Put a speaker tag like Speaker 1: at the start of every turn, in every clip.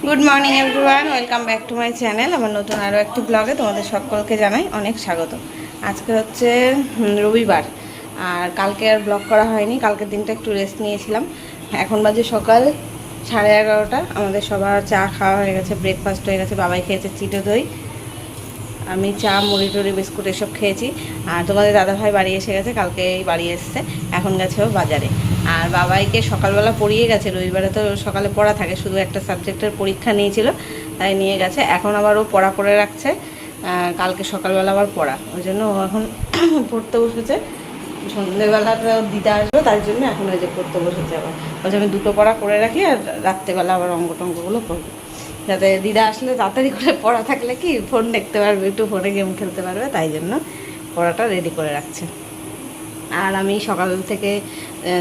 Speaker 1: Good morning everyone, welcome back to my channel. আমার নতুন আরও একটি ব্লগে তোমাদের সকলকে জানাই অনেক স্বাগত। আজকে হচ্ছে রবিবার, আর কালকে আর ব্লগ করা হয়নি। কালকের দিনটা একটু রেস্ট নিয়েছিলাম। এখন বাজে সকাল 11:30। আমাদের সবার চা খাওয়া হয়ে গেছে, ব্রেকফাস্ট হয়ে গেছে। বাবাই খেয়েছে চিটো দই, আমি চা মুড়ি টুড়ি বিস্কুট এসব খেয়েছি। আর তোমাদের দাদাভাই বাড়ি এসে গেছে, কালকেই বাড়ি এসছে, এখন গেছেও বাজারে। আর বাবাইকে সকালবেলা পড়িয়ে গেছে, রবিবারে তো সকালে পড়া থাকে, শুধু একটা সাবজেক্টের পরীক্ষা নিয়েছিল তাই নিয়ে গেছে। এখন আবার ও পড়া করে রাখছে, কালকে সকালবেলা আবার পড়া, ওই জন্য ও এখন পড়তে বসেছে। সন্ধ্যেবেলাটা দিদা আসবে, তার জন্য এখন ওই যে পড়তে বসেছে। আবার বলছে আমি দুটো পড়া করে রাখি, আর রাত্রেবেলা আবার অঙ্ক টঙ্কগুলো করবো, যাতে দিদা আসলে তাড়াতাড়ি করে পড়া থাকলে কি ফোন দেখতে পারবে, একটু ফোনে গেম খেলতে পারবে, তাই জন্য পড়াটা রেডি করে রাখছে। আর আমি সকাল থেকে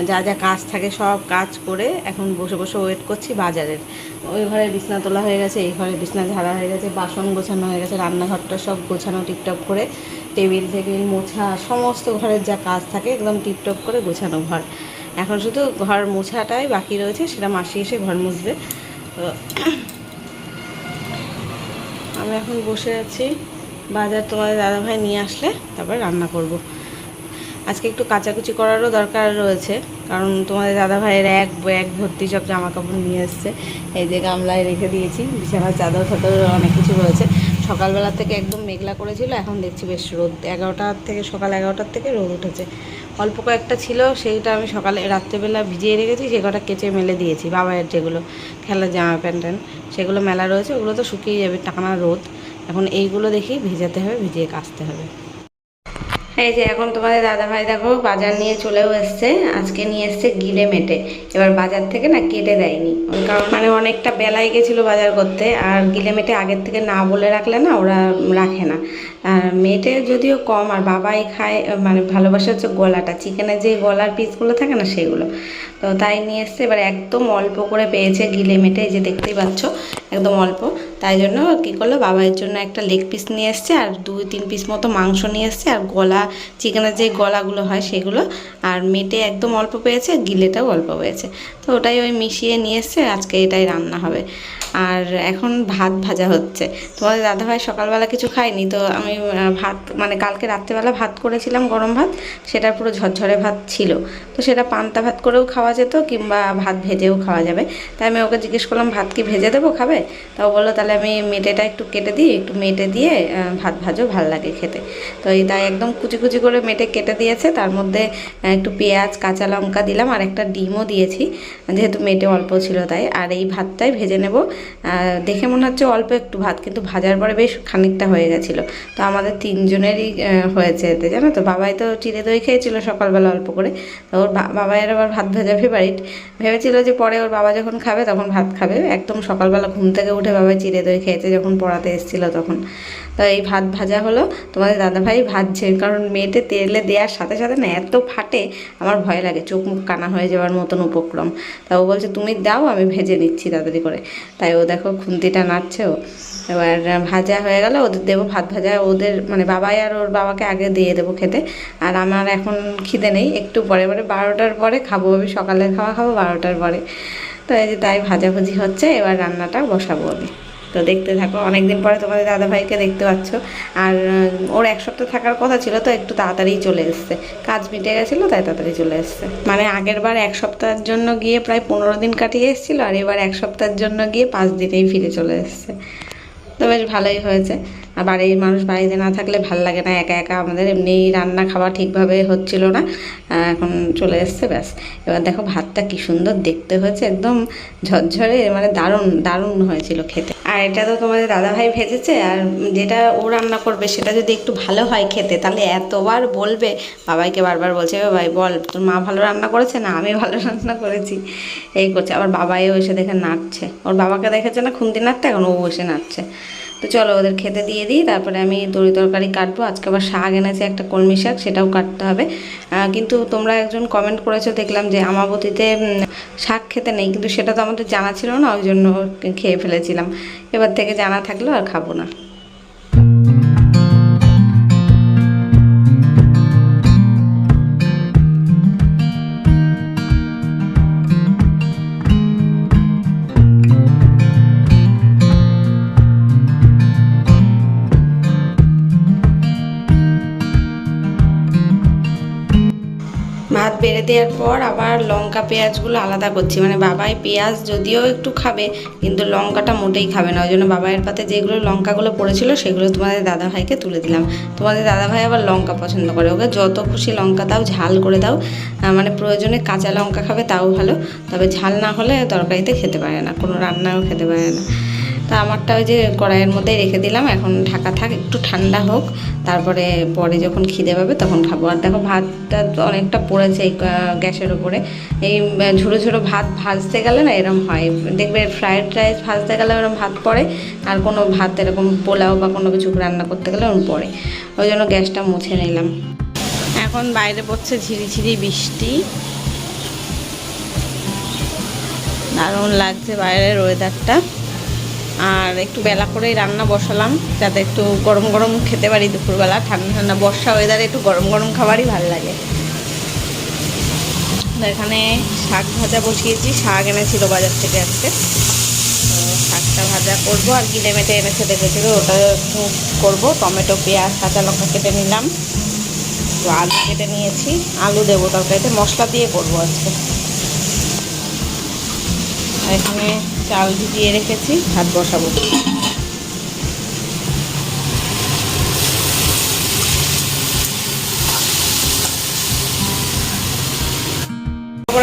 Speaker 1: যা যা কাজ থাকে সব কাজ করে এখন বসে বসে ওয়েট করছি বাজারের। ওই ঘরে বিছনা তোলা হয়ে গেছে, এই ঘরে বিছনা ঝাড়া হয়ে গেছে, বাসন গোছানো হয়ে গেছে, রান্নাঘরটা সব গোছানো টিপটপ করে, টেবিল টেবিল মোছা, সমস্ত ঘরের যা কাজ থাকে একদম টিপটপ করে গোছানো ঘর। এখন শুধু ঘর মোছাটাই বাকি রয়েছে, সেটা মাসি এসে ঘর মুছবে। তো আমি এখন বসে আছি, বাজার তোমাদের দাদাভাই নিয়ে আসলে তারপর রান্না করব। আজকে একটু কাচাকুচি করারও দরকার রয়েছে, কারণ তোমাদের দাদাভাইয়ের এক ব্যাগ ভর্তি সব জামা কাপড় নিয়ে এসছে। এই যে গামলায় রেখে দিয়েছি, বিছানার চাদর ফাদর অনেক কিছু রয়েছে। সকালবেলা থেকে একদম মেঘলা করেছিল, এখন দেখছি বেশ রোদ। 11টার থেকে, সকাল 11টার থেকে রোদ উঠেছে। অল্প কয়েকটা ছিল, সেইটা আমি সকালে রাত্রেবেলা ভিজিয়ে রেখেছি, সে কটা কেচে মেলে দিয়েছি। বাবায়ের যেগুলো খেলার জামা প্যান্ট সেগুলো মেলা রয়েছে, ওগুলো তো শুকিয়ে যাবে, টানা রোদ। এখন এইগুলো দেখি ভিজাতে হবে, ভিজিয়ে কাচতে হবে। এই যে এখন তোমাদের দাদাভাই দেখো বাজার নিয়ে চলেও এসছে। আজকে নিয়ে এসছে গিলে মেটে। এবার বাজার থেকে না কেটে দেয়নি, কারণ মানে অনেকটা বেলায় গেছিলো বাজার করতে। আর গিলে মেটে আগের থেকে না বলে রাখলে না ওরা রাখে না। আর মেটে যদিও কম, আর বাবাই খায়, মানে ভালোবাসা হচ্ছে গলাটা, চিকেনের যে গলার পিসগুলো থাকে না সেগুলো। তো তাই নিয়ে এসছে। এবার একদম অল্প করে পেয়েছে গিলে মেটে, এই যে দেখতেই পাচ্ছ একদম অল্প। তাই জন্য কী করলো, বাবাইয়ের জন্য একটা লেগ পিস নিয়ে এসছে, আর 2-3 পিস মতো মাংস নিয়ে এসছে, আর গলা, চিকেনের যে গলাগুলো হয় সেগুলো। আর মেটে একদম অল্প পেয়েছে, গিলেটাও অল্প পেয়েছে, তো ওটাই ওই মিশিয়ে নিয়ে এসছে। আজকে এটাই রান্না হবে। আর এখন ভাত ভাজা হচ্ছে। তোমাদের দাদাভাই সকালবেলা কিছু খায়নি, তো আমি ভাত, মানে কালকে রাত্রেবেলা ভাত করেছিলাম গরম ভাত, সেটা পুরো ঝরঝরে ভাত ছিল। তো সেটা পান্তা ভাত করেও খাওয়া যেত, কিংবা ভাত ভেজেও খাওয়া যাবে। তাই আমি ওকে জিজ্ঞেস করলাম ভাত কি ভেজে দেবো, খাবে? তাও বললো তাহলে আমি মেটেটা একটু কেটে দিই, একটু মেটে দিয়ে ভাত ভাজও ভাল লাগে খেতে। তো এই তাই একদম কুচি কুচি করে মেটে কেটে দিয়েছে, তার মধ্যে একটু পেঁয়াজ কাঁচা লঙ্কা দিলাম, আর একটা ডিমও দিয়েছি, যেহেতু মেটে অল্প ছিল তাই। আর এই ভাতটাই ভেজে নেব। দেখে মনে হচ্ছে অল্প একটু ভাত, কিন্তু ভাজার পরে বেশ খানিকটা হয়ে গেছিলো। তো আমাদের 3 জনেরই হয়েছে এতে, জানো তো। বাবাই তো চিড়ে দই খেয়েছিল সকালবেলা অল্প করে, তো ওর বাবাইয়ের আবার ভাত ভাজা ফেভারিট। ভেবেছিল যে পরে ওর বাবা যখন খাবে তখন ভাত খাবে। একদম সকালবেলা ঘুম থেকে উঠে বাবাই চিড়ে দই খেয়েছে যখন পড়াতে এসেছিলো তখন। তো এই ভাত ভাজা হলো, তোমাদের দাদাভাই ভাজছে, কারণ মেয়েতে তেলে দেওয়ার সাথে সাথে না এত ফাটে, আমার ভয় লাগে, চোখ মুখ কানা হয়ে যাওয়ার মতন উপক্রম। তা ও বলছে তুমি দাও, আমি ভেজে নিচ্ছি তাড়াতাড়ি করে। তাই ও দেখো খুন্তিটা নাড়ছে। ও এবার ভাজা হয়ে গেলে ওদের দেবো ভাত ভাজা, ওদের মানে বাবাই আর ওর বাবাকে আগে দিয়ে দেবো খেতে। আর আমার এখন খিদে নেই, একটু পরে, মানে 12টার পরে খাবো। আমি সকালের খাওয়া খাবো 12টার পরে। তো এই যে তাই ভাজাভুজি হচ্ছে, এবার রান্নাটা বসাবো আমি। তো দেখতে থাকো, অনেকদিন পরে তোমাদের দাদাভাইকে দেখতে পাচ্ছ। আর ওর 1 সপ্তাহ থাকার কথা ছিল, তো একটু তাড়াতাড়ি চলে এসছে, কাজ মিটে গেছিলো তাই তাড়াতাড়ি চলে এসছে। মানে আগের বার 1 সপ্তাহের জন্য গিয়ে প্রায় 15 দিন কাটিয়ে এসেছিলো, আর এবার 1 সপ্তাহের জন্য গিয়ে 5 দিনেই ফিরে চলে এসছে। তো বেশ ভালোই হয়েছে। আর বাড়ির মানুষ বাড়িতে না থাকলে ভাল লাগে না, একা একা। আমাদের এমনি রান্না খাওয়া ঠিকভাবে হচ্ছিল না, এখন চলে এসছে ব্যাস। এবার দেখো ভাতটা কি সুন্দর দেখতে হয়েছে, একদম ঝরঝরে, মানে দারুণ দারুণ হয়েছিল খেতে। আর এটা তো তোমাদের দাদাভাই ভেজেছে, আর যেটা ও রান্না করবে সেটা যদি একটু ভালো হয় খেতে, তাহলে এতবার বলবে। বাবাইকে বারবার বলছে, ভাই বল তোর মা ভালো রান্না করেছে না আমি ভালো রান্না করেছি, এই করছে। আবার বাবাইও এসে দেখে নাচছে, ওর বাবাকে দেখেছে না খুন্তি নাড়তে, এখন ও এসে নাচছে। তো চলো ওদের খেতে দিয়ে দিই, তারপরে আমি তরি তরকারি কাটবো। আজকে আবার শাক এনেছে, একটা কলমি শাক, সেটাও কাটতে হবে। কিন্তু তোমরা একজন কমেন্ট করেছো দেখলাম যে আমাবতীতে শাক খেতে নেই, কিন্তু সেটা তো আমাদের জানা ছিল না, ওই জন্য খেয়ে ফেলেছিলাম। এবার থেকে জানা থাকলেও আর খাবো না। ঢেলে দেওয়ার পর আবার লঙ্কা পেঁয়াজগুলো আলাদা করছি, মানে বাবাই পেঁয়াজ যদিও একটু খাবে কিন্তু লঙ্কাটা মোটেই খাবে না, ওই জন্য বাবাইয়ের পাতে যেগুলো লঙ্কাগুলো পড়েছিল সেগুলো তোমাদের দাদাভাইকে তুলে দিলাম। তোমাদের দাদাভাই আবার লঙ্কা পছন্দ করে, ওকে যত খুশি লঙ্কা দাও, ঝাল করে দাও, মানে প্রয়োজনে কাঁচা লঙ্কা খাবে তাও ভালো, তবে ঝাল না হলে তরকারিতে খেতে পারে না, কোনো রান্নাও খেতে পারে না। তা আমারটা ওই যে কড়াইয়ের মধ্যেই রেখে দিলাম, এখন ঢাকা থাক, একটু ঠান্ডা হোক, তারপরে পরে যখন খিদে পাবে তখন খাবো। আর দেখো ভাতটা অনেকটা পড়েছে এই গ্যাসের উপরে, এই ঝুড়ো ঝুড়ো ভাত ভাজতে গেলে না এরকম হয়, দেখবে ফ্রায়েড রাইস ভাজতে গেলে এরকম ভাত পড়ে, আর কোনো ভাত এরকম পোলাও বা কোনো কিছু রান্না করতে গেলে ওরকম পড়ে, ওই জন্য গ্যাসটা মুছে নিলাম। এখন বাইরে পড়ছে ঝিরিঝিরি বৃষ্টি, দারুণ লাগছে বাইরের ওয়েদারটা। আর একটু বেলা করেই রান্না বসালাম যাতে একটু গরম গরম খেতে পারি দুপুরবেলা, ঠান্ডা ঠান্ডা বর্ষা ওয়েদারে একটু গরম গরম খাবারই ভালো লাগে। এখানে শাক ভাজা বসিয়েছি, শাক এনেছিল বাজার থেকে আজকে, তো শাকটা ভাজা করবো, আর গিলে মেটে এনেছে দেখেছিল ওটা একটু করবো। টমেটো পেঁয়াজ কাঁচা লঙ্কা কেটে নিলাম, তো আলু কেটে নিয়েছি, আলু দেবো তরকারিতে, মশলা দিয়ে করবো আজকে। এখানে চাল ভিজিয়ে রেখেছি, ভাত বসাবো।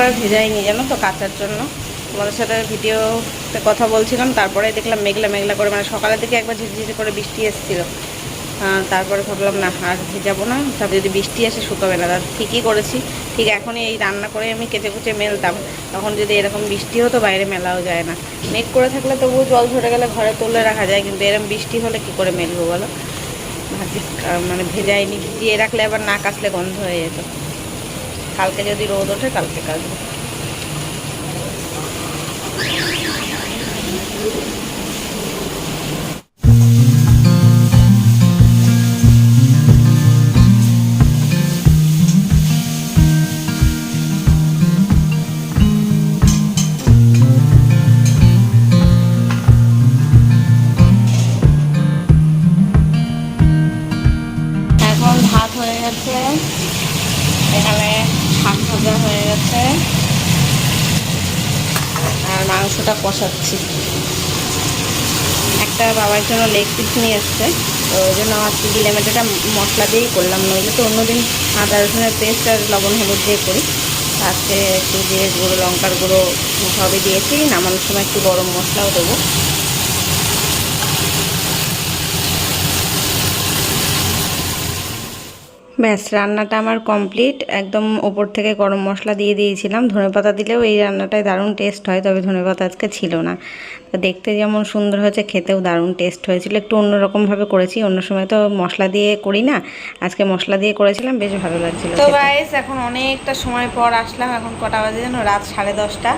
Speaker 1: আর ভেজাইনি জানো তো কাচার জন্য, তোমাদের সাথে ভিডিওতে কথা বলছিলাম, তারপরে দেখলাম মেঘলা মেঘলা করে, মানে সকালের দিকে একবার ঝিরঝিরি করে বৃষ্টি এসেছিলো, তারপরে ভাবলাম না আর ভিজাবো না, তারপর যদি বৃষ্টি আসে শুকাবে না। ঠিকই করেছি, ঠিক এখনই এই রান্না করে আমি কেচে কুচে মেলতাম, তখন যদি এরকম বৃষ্টি হতো বাইরে মেলাও যায় না। মেঘ করে থাকলে তবুও জল ঝরে গেলে ঘরে তুলে রাখা যায়, কিন্তু এরকম বৃষ্টি হলে কি করে মেলবো বলো, মানে ভেজাইনি, ভিজিয়ে রাখলে আবার না কাচলে গন্ধ হয়ে যেত। কালকে যদি রোদ ওঠে কালকে কাচবো। ভাত হয়ে গেছে, এখানে শাক ভাজা হয়ে গেছে, আর মাংসটা কষাচ্ছি। একটা বাবার জন্য লেগ পিস নিয়ে এসছে, তো ওই জন্য আজকে গিলে মেটেটা মশলা দিয়েই করলাম, নইলে তো অন্যদিন আদা রসুনের পেস্ট আর লবণ হলুদ দিয়ে করি। আজকে একটু জিরে গুঁড়ো লঙ্কার গুঁড়ো সবই দিয়েছি, নামানোর সময় একটু গরম মশলাও দেবো। ব্যাস রান্নাটা আমার কমপ্লিট, একদম ওপর থেকে গরম মশলা দিয়ে দিয়েছিলাম, ধনেপাতা দিলেও এই রান্নাটায় দারুণ টেস্ট হয়, তবে ধনেপাতা আজকে ছিল না। তো দেখতে যেমন সুন্দর হয়েছে, খেতেও দারুণ টেস্ট হয়েছিল। একটু অন্যরকমভাবে করেছি, অন্য সময় তো মশলা দিয়ে করি না, আজকে মশলা দিয়ে করেছিলাম, বেশ ভালো লাগছিল। তো গাইস এখন অনেকটা সময় পর আসলাম, এখন কটা বাজে যেন, রাত 10:30।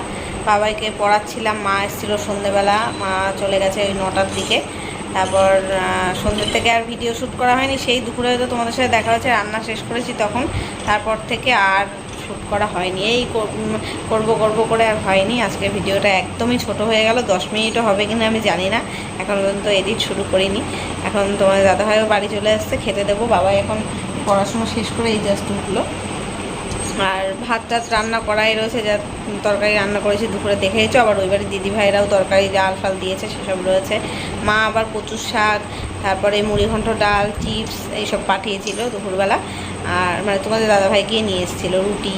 Speaker 1: বাবাইকে পড়াচ্ছিলাম, মা এসেছিলো সন্ধ্যেবেলা, মা চলে গেছে ওই 9টার দিকে। তারপর সন্ধ্যের থেকে আর ভিডিও শ্যুট করা হয়নি, সেই দুপুরে হয়তো তোমাদের সাথে দেখা হচ্ছে, রান্না শেষ করেছি তখন, তারপর থেকে আর শ্যুট করা হয়নি, এই করব করে আর হয়নি। আজকে ভিডিওটা একদমই ছোট হয়ে গেল, 10 মিনিটও হবে কিনা আমি জানি না, এখন পর্যন্ত এডিট শুরু করিনি। এখন তোমাদের দাদাভাইও বাড়ি চলে আসছে, খেতে দেবো। বাবা এখন পড়াশোনা শেষ করে এই জাস্ট উঠলো, আর ভাত টাত রান্না করাই রয়েছে, যা তরকারি রান্না করেছি দুপুরে দেখেইছো। আবার ওইবারে দিদিভাইরাও তরকারি ডাল ফাল দিয়েছে, সেসব রয়েছে। মা আবার কচুর শাক, তারপরে মুড়িঘণ্ট ডাল, চিপস এইসব পাঠিয়েছিল দুপুরবেলা, আর মানে তোমাদের দাদাভাই গিয়ে নিয়ে এসেছিলো, রুটি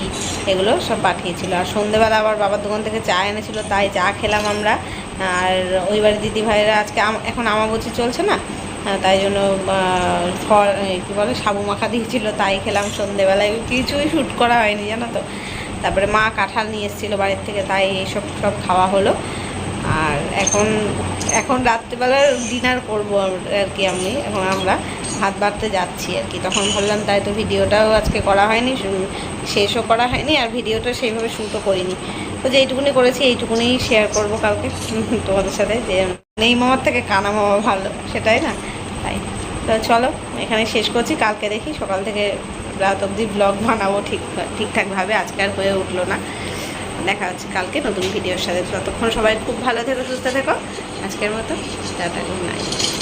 Speaker 1: এগুলো সব পাঠিয়েছিল। আর সন্ধ্যেবেলা আবার বাবার দোকান থেকে চা এনেছিল, তাই চা খেলাম আমরা। আর ওইবারে দিদিভাইরা আজকে এখন আমাবস্যা চলছে না, তাই জন্য কী বলে সাবু মাখা দিয়েছিল, তাই খেলাম সন্ধ্যেবেলায়। কিছুই শ্যুট করা হয়নি জানো তো। তারপরে মা কাঁঠাল নিয়ে এসেছিলো বাড়ির থেকে, তাই এইসব সব খাওয়া হলো। আর এখন রাত্রিবেলার ডিনার করবো আর কি, এখন আমরা ভাত বাড়তে যাচ্ছি আর কি। তখন ভাবলাম তাই তো ভিডিওটাও আজকে করা হয়নি, শেষও করা হয়নি, আর ভিডিওটা সেইভাবে শ্যুটও করিনি। তো যেইটুকুনি করেছি এইটুকুনি শেয়ার করবো কালকে তোমাদের সাথে, যে নেই মামার থেকে কানা মামা ভালো, সেটাই না। তাই তো চলো এখানে শেষ করছি, কালকে দেখি সকাল থেকে রাত অবধি ব্লগ বানাবো ঠিকঠাকভাবে, আজকে আর হয়ে উঠলো না। দেখা হচ্ছে কালকে নতুন ভিডিওর সাথে, ততক্ষণ সবাই খুব ভালো থেকো, সুস্থ থেকো। আজকের মতো টাটা, গুড নাইট।